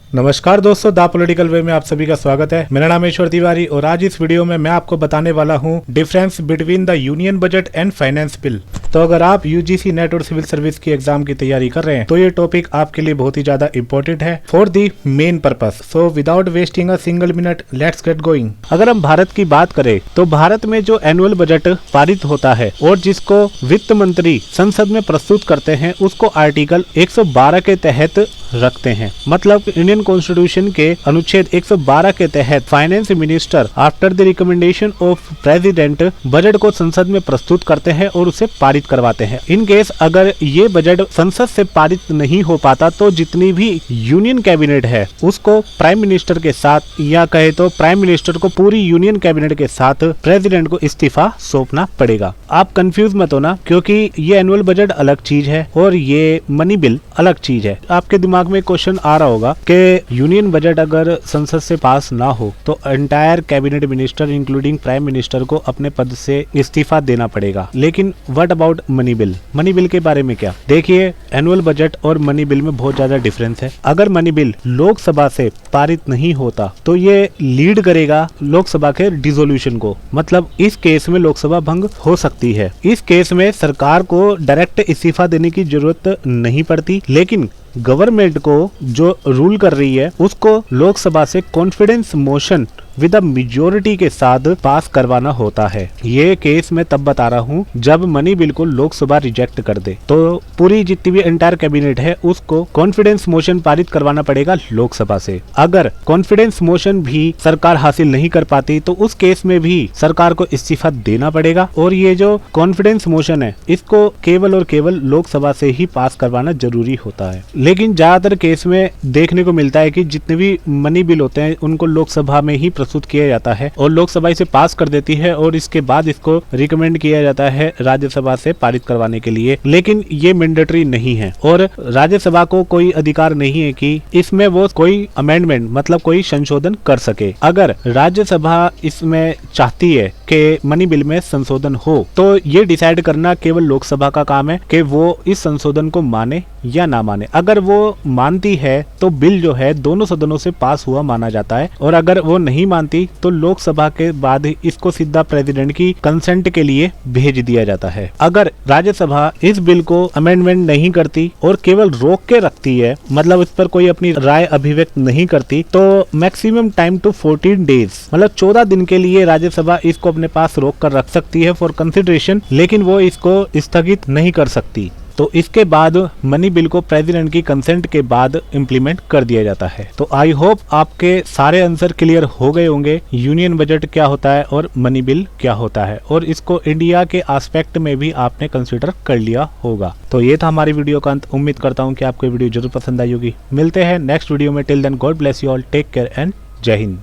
नमस्कार दोस्तों, the political वे में आप सभी का स्वागत है। मेरा नाम ईश्वर तिवारी और आज इस वीडियो में मैं आपको बताने वाला हूं difference between the union budget and finance bill. तो अगर आप यूजीसी नेट और सिविल सर्विस की एग्जाम की तैयारी कर रहे हैं तो ये टॉपिक आपके लिए बहुत ही ज्यादा इंपॉर्टेंट है for the main purpose. So without wasting a single minute let's get going. अगर हम भारत की बात करें तो भारत में जो एनुअल बजट पारित होता है और जिसको वित्त मंत्री संसद में प्रस्तुत करते हैं उसको आर्टिकल 112 के तहत रखते हैं। मतलब इंडियन कॉन्स्टिट्यूशन के अनुच्छेद 112 के तहत finance minister after the recommendation of president budget को संसद में प्रस्तुत करते हैं और उसे पारित करवाते हैं। इन केस अगर ये बजट संसद से पारित नहीं हो पाता तो जितनी भी यूनियन कैबिनेट है उसको प्राइम मिनिस्टर के साथ या कहे तो प्राइम मिनिस्टर को पूरी यूनियन कैबिनेट के साथ प्रेसिडेंट को इस्तीफा सौंपना पड़ेगा। आप कंफ्यूज मत होना क्योंकि ये एनुअल बजट अलग चीज है और ये मनी बिल अलग चीज है। आपके दिमाग में क्वेश्चन आ रहा होगा कि यूनियन बजट अगर संसद से पास ना हो तो entire cabinet minister including prime minister को अपने पद से इस्तीफा देना पड़ेगा। लेकिन what about money bill? Money bill के बारे में क्या? देखिए, एनुअल बजट और मनी बिल में बहुत ज्यादा डिफरेंस है। अगर मनी बिल लोकसभा से पारित नहीं होता तो ये लीड करेगा लोकसभा के डिसोल्यूशन को। मतलब इस केस में लोकसभा भंग हो सकती है। इस केस में सरकार को डायरेक्ट इस्तीफा देने की जरूरत नहीं पड़ती, लेकिन गवर्नमेंट को जो रूल कर रही है उसको लोकसभा से confidence motion with a majority के साथ पास करवाना होता है। ये केस मैं तब बता रहा हूँ जब मनी बिल को लोकसभा रिजेक्ट कर दे तो पूरी जितनी भी एंटायर कैबिनेट है उसको कॉन्फिडेंस मोशन पारित करवाना पड़ेगा लोकसभा से। अगर कॉन्फिडेंस मोशन भी सरकार हासिल नहीं कर पाती तो उस केस में भी सरकार को इस्तीफा देना पड़ेगा और ये जो कॉन्फिडेंस मोशन है इसको केवल और केवल लोकसभा से ही पास करवाना जरूरी होता है। लेकिन ज्यादातर केस में देखने को मिलता है कि जितने भी मनी बिल होते हैं उनको लोकसभा में ही प्रस्तुत किया जाता है और लोकसभा इसे पास कर देती है और इसके बाद इसको रिकमेंड किया जाता है राज्यसभा से पारित करवाने के लिए। लेकिन ये मैंडेटरी नहीं है और राज्यसभा को कोई अधिकार नहीं है कि इसमें वो कोई अमेंडमेंट मतलब कोई संशोधन कर सके। अगर राज्यसभा इसमें चाहती है कि मनी बिल में संशोधन हो तो ये डिसाइड करना केवल लोकसभा का काम है कि वो इस संशोधन को माने या ना माने। अगर वो मानती है तो बिल जो है दोनों सदनों से पास हुआ माना जाता है और अगर वो नहीं मानती तो लोकसभा के बाद इसको सीधा प्रेसिडेंट की कंसेंट के लिए भेज दिया जाता है। अगर राज्यसभा इस बिल को अमेंडमेंट नहीं करती और केवल रोक के रखती है, मतलब इस पर कोई अपनी राय अभिव्यक्त नहीं करती, तो मैक्सिमम टाइम टू 14 डेज मतलब 14 दिन के लिए राज्यसभा इसको अपने पास रोक कर रख सकती है फॉर कंसिडरेशन, लेकिन वो इसको स्थगित नहीं कर सकती। तो इसके बाद मनी बिल को प्रेसिडेंट की कंसेंट के बाद इम्प्लीमेंट कर दिया जाता है। तो आई होप आपके सारे आंसर क्लियर हो गए होंगे, यूनियन बजट क्या होता है और मनी बिल क्या होता है, और इसको इंडिया के एस्पेक्ट में भी आपने कंसीडर कर लिया होगा। तो ये था हमारी वीडियो का अंत। उम्मीद करता हूँ कि आपको वीडियो जरूर पसंद आई होगी। मिलते हैं नेक्स्ट वीडियो में। Till then God bless you all, take care and Jai Hind.